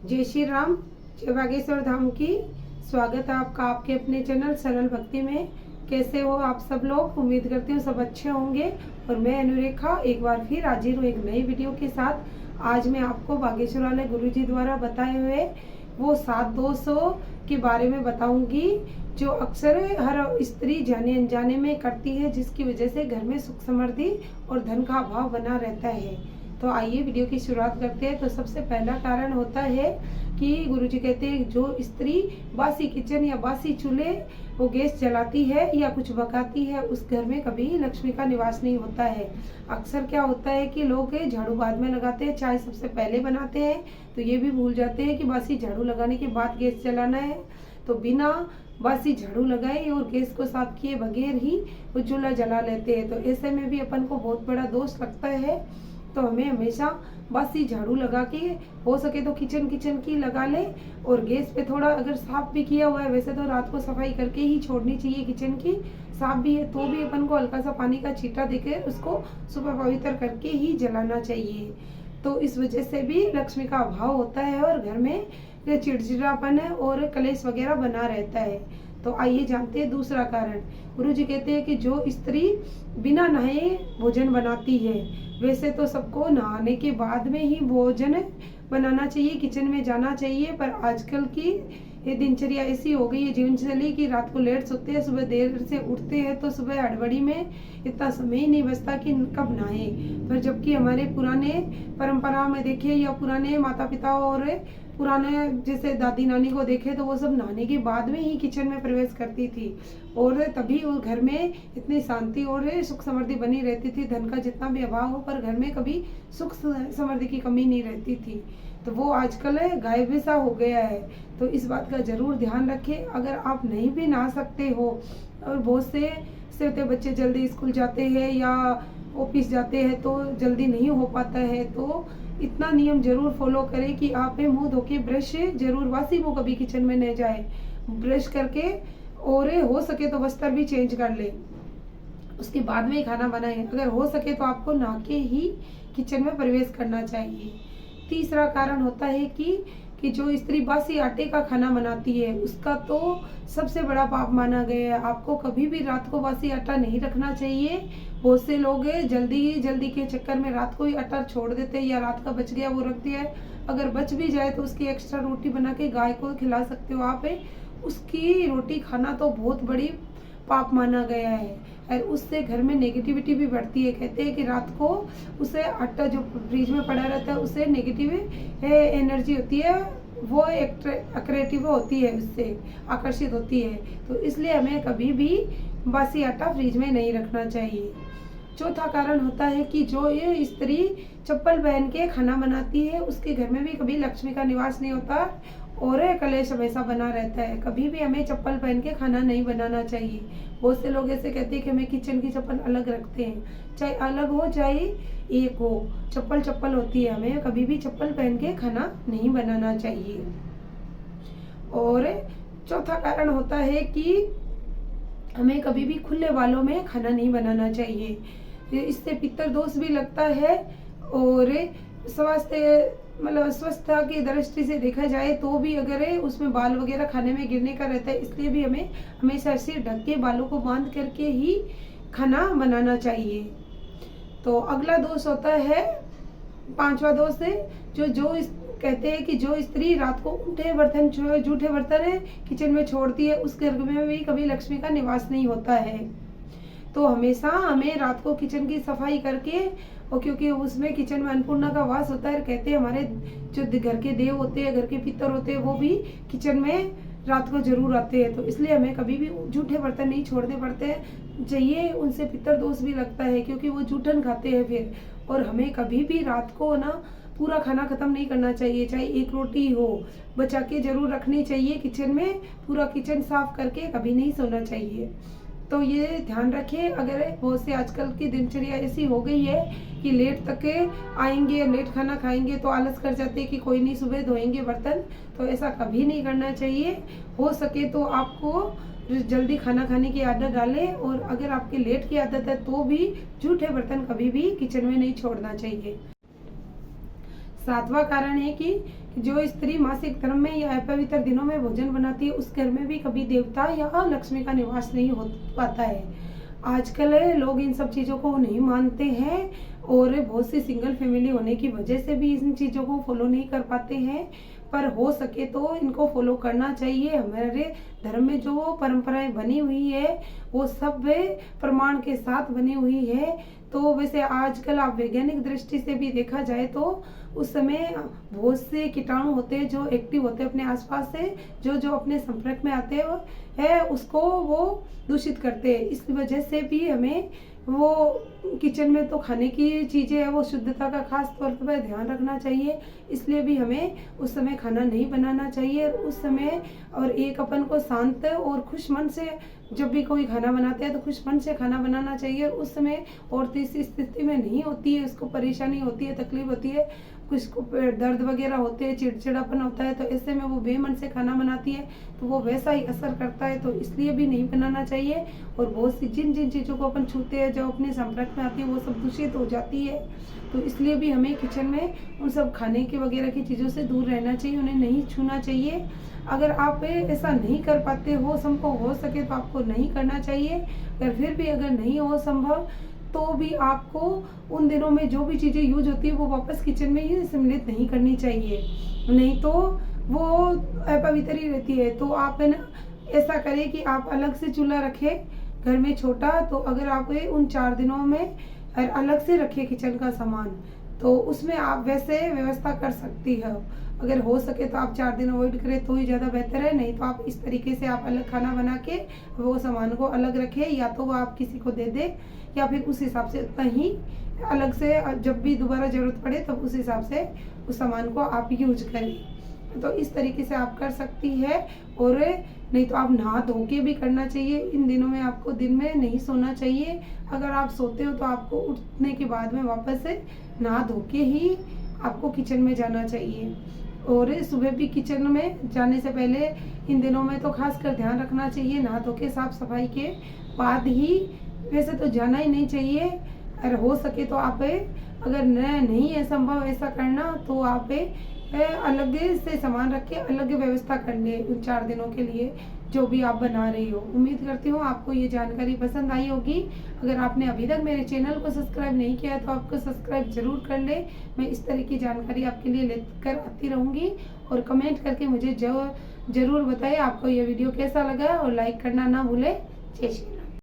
जय श्री राम, जय बागेश्वर धाम की। स्वागत है आपका आपके अपने चैनल सरल भक्ति में। कैसे हो आप सब लोग? उम्मीद करती हूँ सब अच्छे होंगे। और मैं अनुरेखा एक बार फिर हाजिर हूँ एक नई वीडियो के साथ। आज मैं आपको बागेश्वर वाले गुरुजी द्वारा बताए हुए वो 7 दोषों के बारे में बताऊंगी जो अक्सर हर स्त्री जाने अनजाने में करती है, जिसकी वजह से घर में सुख समृद्धि और धन का अभाव बना रहता है। तो आइए वीडियो की शुरुआत करते हैं। तो सबसे पहला कारण होता है कि गुरुजी कहते हैं जो स्त्री बासी किचन या बासी चूल्हे वो गैस जलाती है या कुछ पकाती है, उस घर में कभी लक्ष्मी का निवास नहीं होता है। अक्सर क्या होता है कि लोग झाड़ू बाद में लगाते हैं, चाय सबसे पहले बनाते हैं, तो ये भी भूल जाते हैं कि बासी झाड़ू लगाने के बाद गैस जलाना है। तो बिना बासी झाड़ू लगाए और गैस को साफ किए बगैर ही वो चूल्हा जला लेते हैं। तो ऐसे में भी अपन को बहुत बड़ा दोष लगता है। तो हमें हमेशा बासी झाड़ू लगा के, हो सके तो किचन की लगा ले, और गैस पे थोड़ा अगर साफ भी किया हुआ है, वैसे तो रात को सफाई करके ही छोड़नी चाहिए। किचन की साफ भी है तो भी अपन को हल्का सा पानी का छींटा देकर उसको सुबह पवित्र करके ही जलाना चाहिए। तो इस वजह से भी लक्ष्मी का अभाव होता है और घर में चिड़चिड़ापन और कलेश वगैरह बना रहता है। तो आइए जानते हैं दूसरा कारण। गुरुजी कहते हैं कि जो स्त्री बिना नहाए भोजन बनाती है, वैसे तो सबको नहाने के बाद में ही भोजन बनाना चाहिए, किचन में जाना चाहिए, पर आजकल की ये दिनचर्या ऐसी हो गई है जीवनशैली की रात को लेट सोते हैं, सुबह देर से उठते हैं, तो सुबह हड़बड़ी में इतना समय ही नहीं बचता कि कब नहाए। पर जबकि हमारे पुराने परंपरा में देखे या पुराने माता पिता और पुराने जैसे दादी नानी को देखे तो वो सब नहाने के बाद में ही किचन में प्रवेश करती थी, और तभी वो घर में इतनी शांति और सुख समृद्धि बनी रहती थी। धन का जितना भी अभाव हो, पर घर में कभी सुख समृद्धि की कमी नहीं रहती थी। तो वो आजकल गायब सा हो गया है। तो इस बात का जरूर ध्यान रखें। अगर आप नहीं भी नहा सकते हो, और बहुत से बच्चे जल्दी स्कूल जाते हैं या ऑफिस जाते हैं तो जल्दी नहीं हो पाता है, तो इतना नियम जरूर फॉलो करें कि आप मुंह धो के ब्रश जरूर, वासी मुंह कभी किचन में न जाए, ब्रश करके और हो सके तो वस्त्र भी चेंज कर ले, उसके बाद में ही खाना बनाए। अगर हो सके तो आपको नहा के ही किचन में प्रवेश करना चाहिए। तीसरा कारण होता है कि जो स्त्री बासी आटे का खाना बनाती है, उसका तो सबसे बड़ा पाप माना गया है। आपको कभी भी रात को बासी आटा नहीं रखना चाहिए। बहुत से लोग जल्दी के चक्कर में रात को ही आटा छोड़ देते हैं, या रात का बच गया वो रख दिया है। अगर बच भी जाए तो उसकी एक्स्ट्रा रोटी बना के गाय को खिला सकते हो आप। उसकी रोटी खाना तो बहुत बड़ी पाप माना गया है, और उससे घर में नेगेटिविटी भी बढ़ती है। कहते हैं कि रात को उसे आटा जो फ्रिज में पड़ा रहता है, उससे नेगेटिव एनर्जी होती है, वो अट्रैक्टिव होती है, उससे आकर्षित होती है। तो इसलिए हमें कभी भी बासी आटा फ्रिज में नहीं रखना चाहिए। चौथा कारण होता है कि जो ये स्त्री चप्पल पहन के खाना बनाती है, उसके घर में भी कभी लक्ष्मी का निवास नहीं होता और कलेश हमेशा बना रहता है। कभी भी हमें चप्पल पहन के खाना नहीं बनाना चाहिए। बहुत से लोग ऐसे कहते हैं कि हमें किचन की चप्पल अलग रखते हैं, चाहे अलग हो चाहे एक हो, चप्पल होती है। हमें कभी भी चप्पल पहन के खाना नहीं बनाना चाहिए। और चौथा कारण होता है कि हमें कभी भी खुले बालों में खाना नहीं बनाना चाहिए। इससे पित्तर दोष भी लगता है, और स्वास्थ्य मतलब अस्वस्थता की दृष्टि से देखा जाए तो भी अगर उसमें बाल वगैरह खाने में गिरने का रहता है, इसलिए भी हमें हमेशा सिर ढक के बालों को बांध करके ही खाना बनाना चाहिए। तो अगला दोष होता है, पांचवा दोष है, जो कहते हैं कि जो स्त्री रात को जूठे बर्तन किचन में छोड़ती है, उस घर में भी कभी लक्ष्मी का निवास नहीं होता है। तो हमेशा हमें रात को किचन की सफाई करके, और क्योंकि उसमें किचन में अन्नपूर्णा का वास होता है, कहते हैं हमारे जो घर के देव होते हैं, घर के पितर होते हैं, वो भी किचन में रात को जरूर आते हैं। तो इसलिए हमें कभी भी जूठे बर्तन नहीं छोड़ने पड़ते चाहिए। उनसे पितर दोष भी लगता है, क्योंकि वो जूठन खाते हैं फिर। और हमें कभी भी रात को ना पूरा खाना खत्म नहीं करना चाहिए, चाहे एक रोटी हो, बचा के जरूर रखनी चाहिए किचन में। पूरा किचन साफ करके कभी नहीं सोना चाहिए। तो ये ध्यान रखें। अगर बहुत से आजकल की दिनचर्या ऐसी हो गई है कि लेट तक आएंगे, लेट खाना खाएंगे तो आलस कर जाते हैं कि कोई नहीं सुबह धोएंगे बर्तन, तो ऐसा कभी नहीं करना चाहिए। हो सके तो आपको जल्दी खाना खाने की आदत डालें, और अगर आपकी लेट की आदत है तो भी जूठे बर्तन कभी भी किचन में नहीं छोड़ना चाहिए। सातवां कारण है कि जो स्त्री मासिक धर्म में या अपवित्र दिनों में भोजन बनाती है उस घर में भी कभी देवता या लक्ष्मी का निवास नहीं हो पाता है। आजकल लोग इन सब चीज़ों को नहीं मानते हैं और बहुत सी सिंगल फैमिली होने की वजह से भी इन चीज़ों को फॉलो नहीं कर पाते हैं, पर हो सके तो इनको फॉलो करना चाहिए। हमारे धर्म में जो परंपराएं बनी हुई है वो सब प्रमाण के साथ बनी हुई है। तो वैसे आजकल आप वैज्ञानिक दृष्टि से भी देखा जाए तो उस समय बहुत से कीटाणु होते हैं जो एक्टिव होते हैं अपने आसपास से, जो अपने संपर्क में आते हैं उसको वो दूषित करते हैं। इस वजह से भी हमें वो किचन में तो खाने की चीज़ें है वो शुद्धता का खास तौर पर ध्यान रखना चाहिए। इसलिए भी हमें उस समय खाना नहीं बनाना चाहिए उस समय, और एक अपन को शांत और खुश मन से जब भी कोई खाना बनाते हैं तो खुश मन से खाना बनाना चाहिए। उस समय औरत इस स्थिति में नहीं होती है, उसको परेशानी होती है, तकलीफ होती है, कुछ को दर्द वगैरह होते हैं, चिड़चिड़ापन होता है, तो ऐसे में वो बेमन से खाना बनाती है तो वो वैसा ही असर करता है। तो इसलिए भी नहीं बनाना चाहिए। और बहुत सी जिन जिन चीज़ों को अपन छूते हैं जो अपने संपर्क में आती है वो सब दूषित हो जाती है। तो इसलिए भी हमें किचन में उन सब खाने के वगैरह की चीज़ों से दूर रहना चाहिए, उन्हें नहीं छूना चाहिए। अगर आप ऐसा नहीं कर पाते हो, संभव हो सके तो आपको नहीं करना चाहिए। अगर फिर भी अगर नहीं हो संभव तो भी आपको उन दिनों में जो भी चीज़ें यूज होती है वो वापस किचन में ही सम्मिलित नहीं करनी चाहिए, नहीं तो वो अपवित्र ही रहती है। तो आप है ना ऐसा करें कि आप अलग से चूल्हा रखें घर में छोटा, तो अगर आप उन 4 दिनों में अलग से रखें किचन का सामान तो उसमें आप वैसे व्यवस्था कर सकती है। अगर हो सके तो आप 4 दिन अवॉइड करें तो ही ज़्यादा बेहतर है, नहीं तो आप इस तरीके से आप अलग खाना बना के वो सामान को अलग रखें, या तो वो आप किसी को दे दे या फिर उस हिसाब से उतना ही अलग से जब भी दोबारा ज़रूरत पड़े तब उस हिसाब से उस सामान को आप यूज करें। तो इस तरीके से आप कर सकती है। और नहीं तो आप नहा धो के भी करना चाहिए। इन दिनों में आपको दिन में नहीं सोना चाहिए। अगर आप सोते हो तो आपको उठने के बाद में वापस से नहा धो के ही आपको किचन में जाना चाहिए। और सुबह भी किचन में जाने से पहले इन दिनों में तो खासकर ध्यान रखना चाहिए, नहा धो के साफ सफाई के बाद ही, वैसे तो जाना ही नहीं चाहिए। अगर हो सके तो आप अगर नहीं है संभव ऐसा करना तो आप अलग से सामान रख के अलग व्यवस्था कर ले उन 4 दिनों के लिए जो भी आप बना रही हो। उम्मीद करती हूँ आपको ये जानकारी पसंद आई होगी। अगर आपने अभी तक मेरे चैनल को सब्सक्राइब नहीं किया है तो आपको सब्सक्राइब जरूर कर ले। मैं इस तरह की जानकारी आपके लिए लेकर आती रहूँगी। और कमेंट करके मुझे जरूर बताइए आपको ये वीडियो कैसा लगा और लाइक करना ना भूले। जय श्री राम।